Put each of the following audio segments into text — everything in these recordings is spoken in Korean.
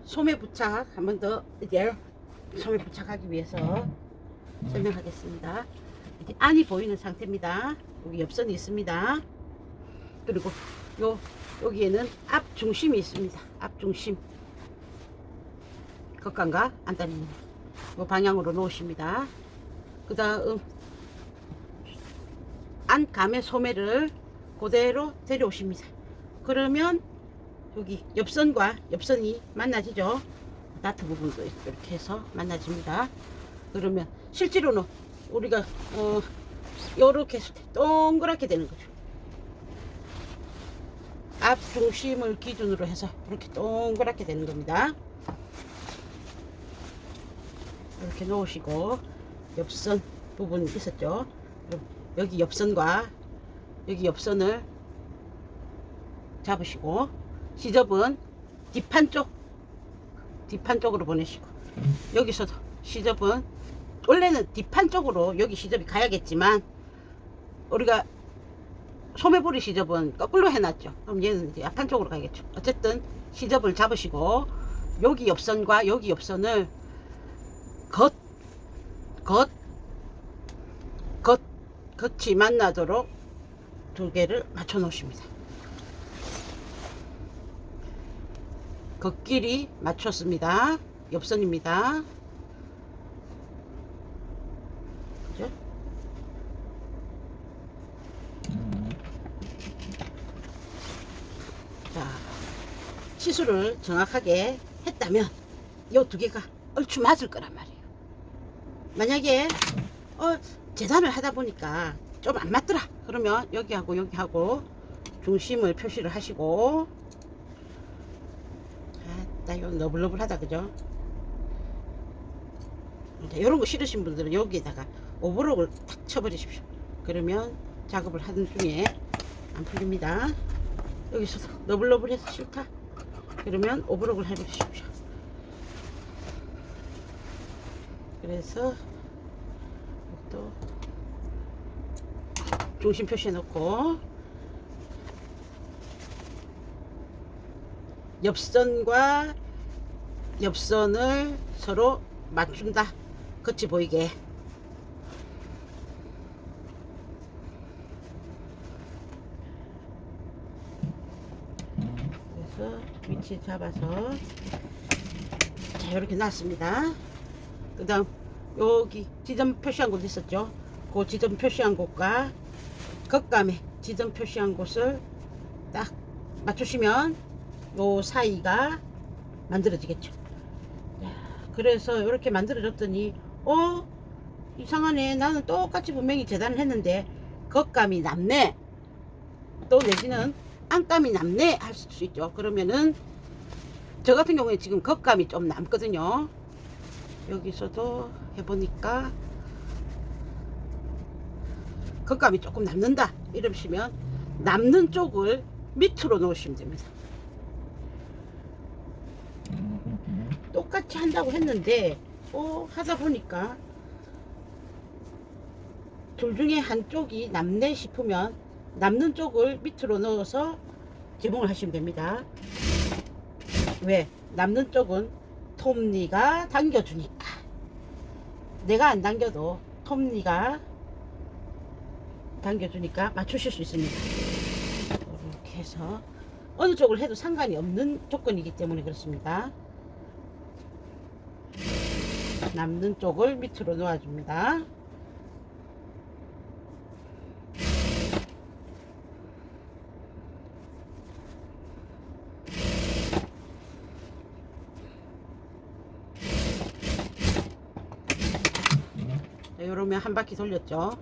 소매 부착 한 번 더 이제 소매 부착하기 위해서 설명하겠습니다. 이제 안이 보이는 상태입니다. 여기 옆선이 있습니다. 그리고 여기에는 앞 중심이 있습니다. 앞 중심 겉감과 안단입니다. 이 방향으로 놓으십니다. 그 다음 안감의 소매를 그대로 데려오십니다. 그러면 여기 옆선과 옆선이 만나지죠. 나트 부분도 이렇게 해서 만나집니다. 그러면 실제로는 우리가 요렇게 했을 때 동그랗게 되는 거죠. 앞 중심을 기준으로 해서 이렇게 동그랗게 되는 겁니다. 이렇게 놓으시고 옆선 부분 있었죠. 여기 옆선과 여기 옆선을 잡으시고 시접은 뒷판 쪽으로 보내시고 여기서도 시접은 원래는 뒷판 쪽으로 여기 시접이 가야겠지만 우리가 소매부리 시접은 거꾸로 해놨죠. 그럼 얘는 이제 앞판 쪽으로 가야겠죠. 어쨌든 시접을 잡으시고 여기 옆선과 여기 옆선을 겉이 만나도록 두 개를 맞춰 놓으십니다. 겉길이 맞췄습니다. 옆선입니다. 그죠? 자, 치수를 정확하게 했다면 이 두 개가 얼추 맞을 거란 말이에요. 만약에 재단을 하다 보니까 좀 안 맞더라 그러면 여기하고 여기하고 중심을 표시를 하시고 이거 너블너블하다 그죠? 이런 거 싫으신 분들은 여기에다가 오버록을 탁 쳐버리십시오. 그러면 작업을 하는 중에 안 풀립니다. 여기서도 너블너블해서 싫다 그러면 오버록을 해보십시오. 그래서 또 중심 표시해 놓고 옆선과 옆선을 서로 맞춘다. 겉이 보이게. 그래서 위치 잡아서 자 이렇게 놨습니다. 그 다음 여기 지점 표시한 곳 있었죠. 그 지점 표시한 곳과 겉감에 지점 표시한 곳을 딱 맞추시면 요 사이가 만들어지겠죠. 그래서 이렇게 만들어졌더니 이상하네. 나는 똑같이 분명히 재단을 했는데 겉감이 남네 또 내지는 안감이 남네 할 수 있죠. 그러면은 저 같은 경우에 지금 겉감이 좀 남거든요. 여기서도 해보니까 겉감이 조금 남는다 이러시면 남는 쪽을 밑으로 놓으시면 됩니다. 똑같이 한다고 했는데 하다 보니까 둘 중에 한쪽이 남네 싶으면 남는 쪽을 밑으로 넣어서 지붕을 하시면 됩니다. 왜? 남는 쪽은 톱니가 당겨주니까. 내가 안 당겨도 톱니가 당겨주니까 맞추실 수 있습니다. 이렇게 해서 어느 쪽을 해도 상관이 없는 조건이기 때문에 그렇습니다. 남는 쪽을 밑으로 놓아줍니다. 이러면 한 바퀴 돌렸죠.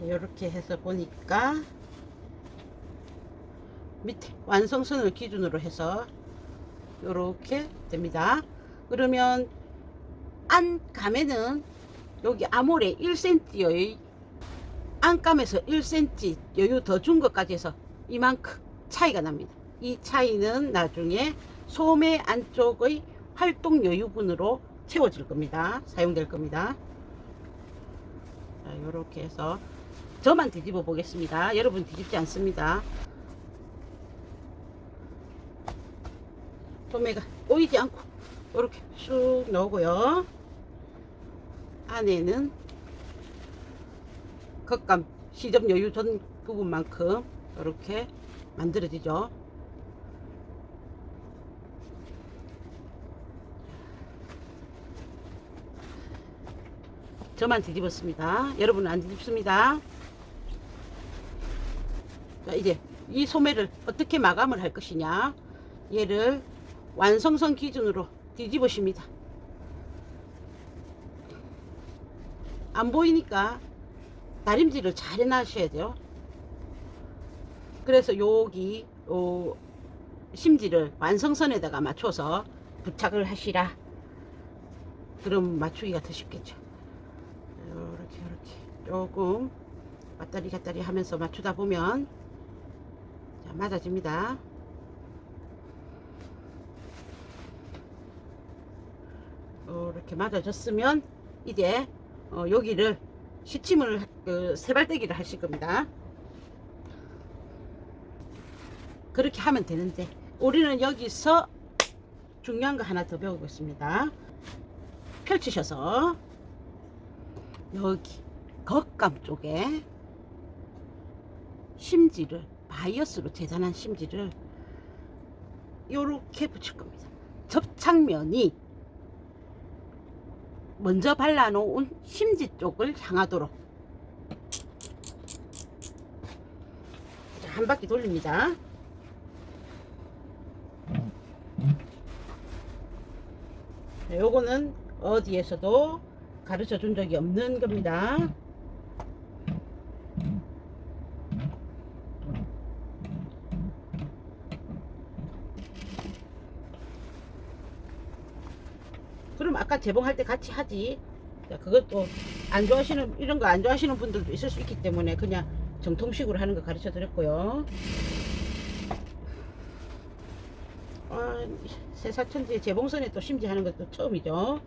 이렇게 해서 보니까 밑에 완성선을 기준으로 해서 이렇게 됩니다. 그러면 안감에는 여기 아몰에 1cm의 안감에서 1cm 여유 더 준 것까지 해서 이만큼 차이가 납니다. 이 차이는 나중에 소매 안쪽의 활동 여유분으로 채워질 겁니다. 사용될 겁니다. 자, 이렇게 해서 저만 뒤집어 보겠습니다. 여러분 뒤집지 않습니다. 소매가 보이지 않고 이렇게 쑥 넣고요. 안에는 겉감 시접 여유 전 부분만큼 이렇게 만들어지죠. 저만 뒤집었습니다. 여러분은 안 뒤집습니다. 자, 이제 이 소매를 어떻게 마감을 할 것이냐, 얘를 완성선 기준으로 뒤집으십니다. 안 보이니까 다림질을 잘 해놔셔야 돼요. 그래서 여기 심지를 완성선에다가 맞춰서 부착을 하시라. 그럼 맞추기가 더 쉽겠죠. 이렇게 조금 왔다리 갔다리 하면서 맞추다 보면 자, 맞아집니다. 이렇게 맞아졌으면 이제 여기를 시침을 세발대기를 하실 겁니다. 그렇게 하면 되는데 우리는 여기서 중요한 거 하나 더 배우고 있습니다. 펼치셔서 여기 겉감 쪽에 심지를 바이어스로 재단한 심지를 이렇게 붙일 겁니다. 접착면이 먼저 발라놓은 심지 쪽을 향하도록 한 바퀴 돌립니다. 요거는 어디에서도 가르쳐 준 적이 없는 겁니다. 그럼 아까 재봉할 때 같이 하지. 그것도 안 좋아하시는, 이런 거 안 좋아하시는 분들도 있을 수 있기 때문에 그냥 정통식으로 하는 거 가르쳐 드렸고요. 새사천지에 재봉선에 또 심지하는 것도 처음이죠.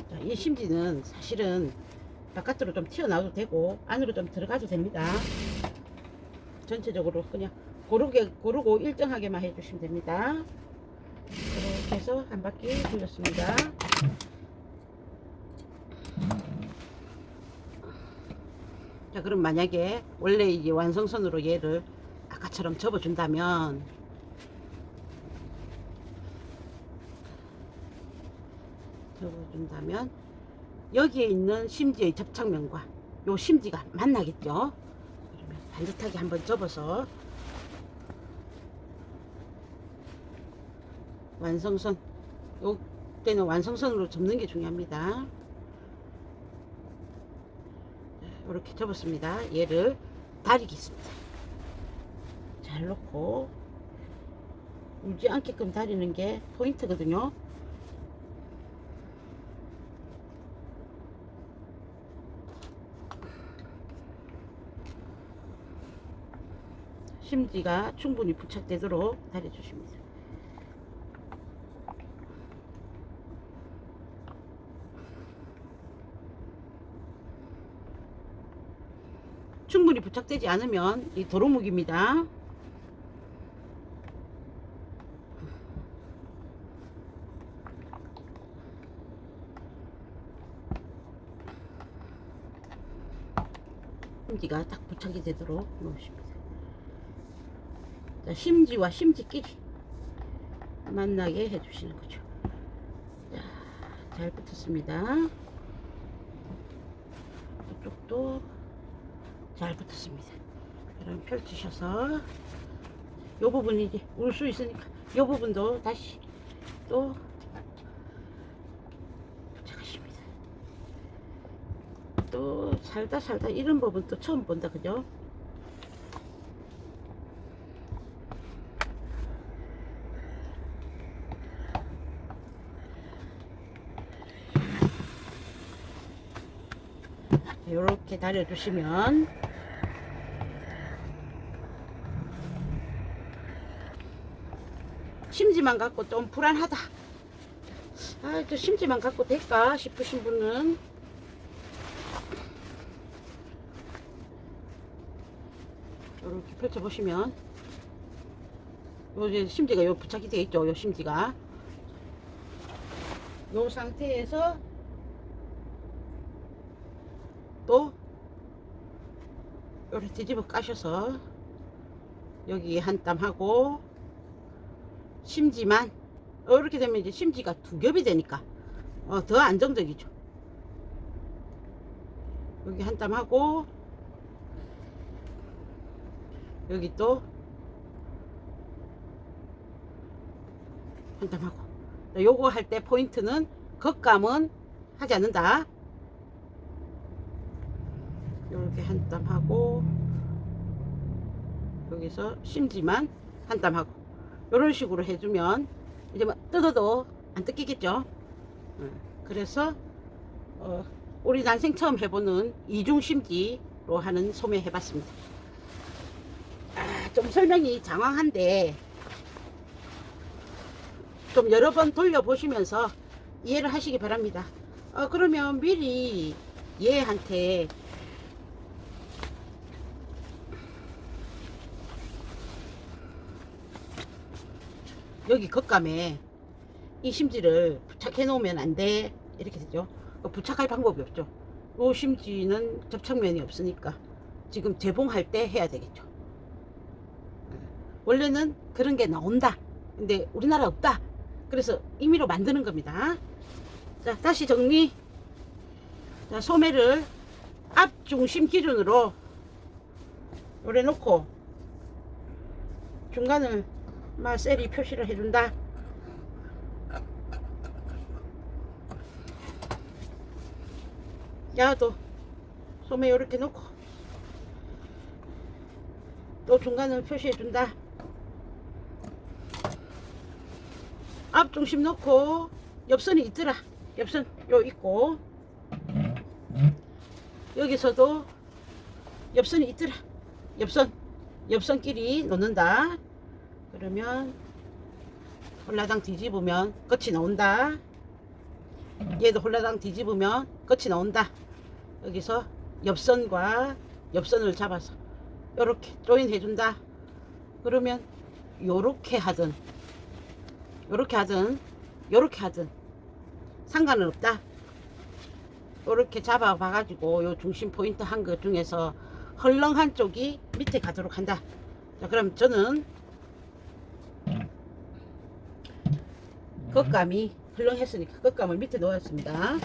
자, 이 심지는 사실은 바깥으로 좀 튀어나와도 되고 안으로 좀 들어가도 됩니다. 전체적으로 그냥 고르고 일정하게만 해주시면 됩니다. 이렇게 해서 한 바퀴 돌렸습니다. 자, 그럼 만약에 원래 이제 완성선으로 얘를 아까처럼 접어준다면 여기에 있는 심지의 접착면과 요 심지가 만나겠죠. 그러면 반듯하게 한번 접어서 완성선, 요때는 완성선으로 접는 게 중요합니다. 이렇게 접었습니다. 얘를 다리겠습니다. 잘 놓고 울지 않게끔 다리는 게 포인트거든요. 심지가 충분히 부착되도록 다려주십니다. 충분히 부착되지 않으면 이 도루묵입니다. 심지가 딱 부착이 되도록 놓으십니다. 자, 심지와 심지끼리 만나게 해주시는 거죠. 자, 잘 붙었습니다. 이쪽도 잘 붙었습니다. 그럼 펼치셔서 이 부분이 이제 울 수 있으니까 이 부분도 다시 또 부착하십니다. 또 살다 이런 부분 또 처음 본다, 그죠? 이렇게 다려주시면 심지만 갖고 좀 불안하다, 저 심지만 갖고 될까 싶으신 분은 이렇게 펼쳐보시면 요 이제 심지가 요 부착이 되어 있죠. 요 심지가 요 상태에서 또 요렇게 뒤집어 까셔서 여기 한 땀 하고 심지만 이렇게 되면 이제 심지가 두 겹이 되니까 더 안정적이죠. 여기 한 땀 하고 여기 또 한 땀 하고 요거 할 때 포인트는 겉감은 하지 않는다. 이렇게 한 땀 하고 여기서 심지만 한 땀 하고 이런 식으로 해주면 이제 뭐 뜯어도 안 뜯기겠죠. 그래서 우리 난생 처음 해보는 이중 심지로 하는 소매 해봤습니다. 좀 설명이 장황한데 좀 여러 번 돌려보시면서 이해를 하시기 바랍니다. 그러면 미리 얘한테 여기 겉감에 이 심지를 부착해 놓으면 안 돼 이렇게 되죠. 부착할 방법이 없죠. 이 심지는 접착면이 없으니까 지금 재봉할 때 해야 되겠죠. 원래는 그런 게 나온다. 근데 우리나라 없다. 그래서 임의로 만드는 겁니다. 자, 다시 정리. 자, 소매를 앞중심 기준으로 요래 놓고 중간을 셀이 표시를 해준다. 야도 소매 요렇게 놓고 또 중간을 표시해준다. 앞중심 놓고 옆선이 있더라. 옆선 요 있고 여기서도 옆선이 있더라. 옆선끼리 놓는다. 그러면 홀라당 뒤집으면 끝이 나온다. 얘도 홀라당 뒤집으면 끝이 나온다. 여기서 옆선과 옆선을 잡아서 요렇게 조인 해준다. 그러면 요렇게 하든 요렇게 하든 요렇게 하든 상관은 없다. 요렇게 잡아 봐가지고 요 중심 포인트 한 것 중에서 헐렁한 쪽이 밑에 가도록 한다. 자, 그럼 저는 겉감이 헐렁했으니까 겉감을 밑에 놓았습니다.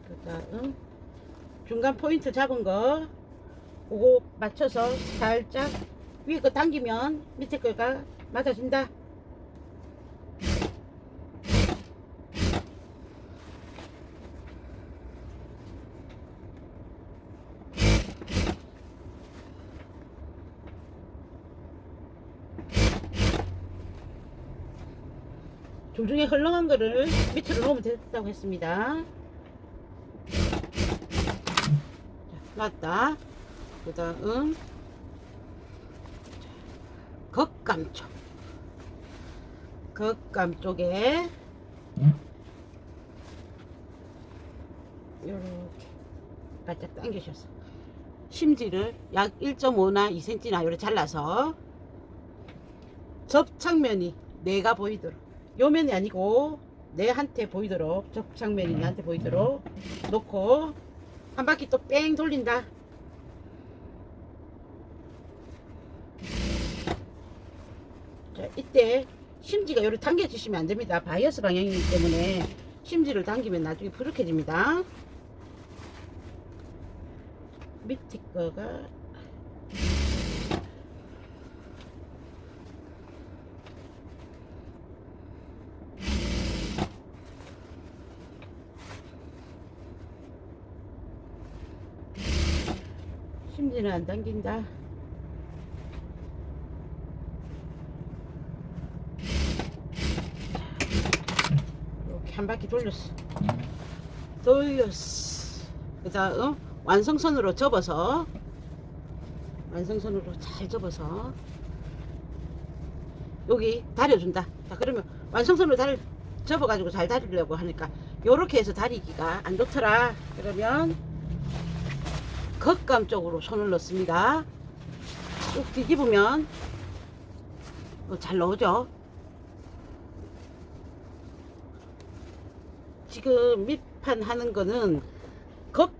그 다음 중간 포인트 잡은 거 그거 맞춰서 살짝 위에 거 당기면 밑에 거가 맞아진다. 중중에 헐렁한 거를 밑으로 놓으면 됐다고 했습니다. 놨다. 그 다음 겉감 쪽 겉감 쪽에 이렇게 바짝 당기셔서 심지를 약 1.5나 2cm나 이렇게 잘라서 접착면이 내가 보이도록 요 면이 아니고 내한테 보이도록 접착면이 나한테 보이도록 놓고 한 바퀴 또 뺑 돌린다. 자, 이때 심지가 요렇게 당겨주시면 안됩니다. 바이어스 방향이기 때문에 심지를 당기면 나중에 부룩해집니다. 밑에 거가 심지는 안 당긴다. 이렇게 한 바퀴 돌렸어. 그 다음 완성선으로 접어서 완성선으로 잘 접어서 여기 다려준다. 자, 그러면 완성선으로 다리 접어가지고 잘 다리려고 하니까 요렇게 해서 다리기가 안 좋더라. 그러면 겉감 쪽으로 손을 넣습니다. 쭉 뒤집으면 잘 나오죠. 지금 밑판 하는 거는 겉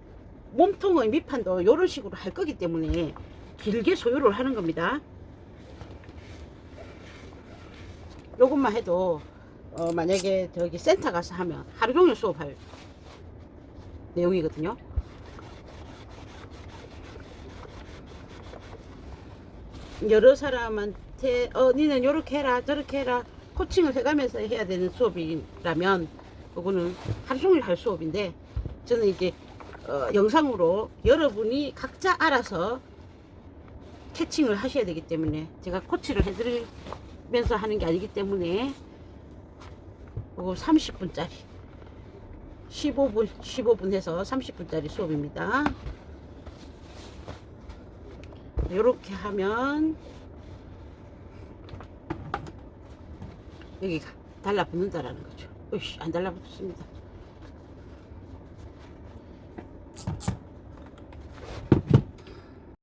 몸통의 밑판도 이런 식으로 할 거기 때문에 길게 소요를 하는 겁니다. 요것만 해도 만약에 저기 센터 가서 하면 하루 종일 수업할 내용이거든요. 여러 사람한테 니는 요렇게 해라 저렇게 해라 코칭을 해가면서 해야 되는 수업이라면 그거는 하루 종일 할 수업인데, 저는 이제 영상으로 여러분이 각자 알아서 캐칭을 하셔야 되기 때문에 제가 코치를 해드리면서 하는 게 아니기 때문에 그거 30분짜리 15분 해서 30분짜리 수업입니다. 이렇게 하면 여기가 달라붙는다라는 거죠. 으이씨, 안 달라붙습니다.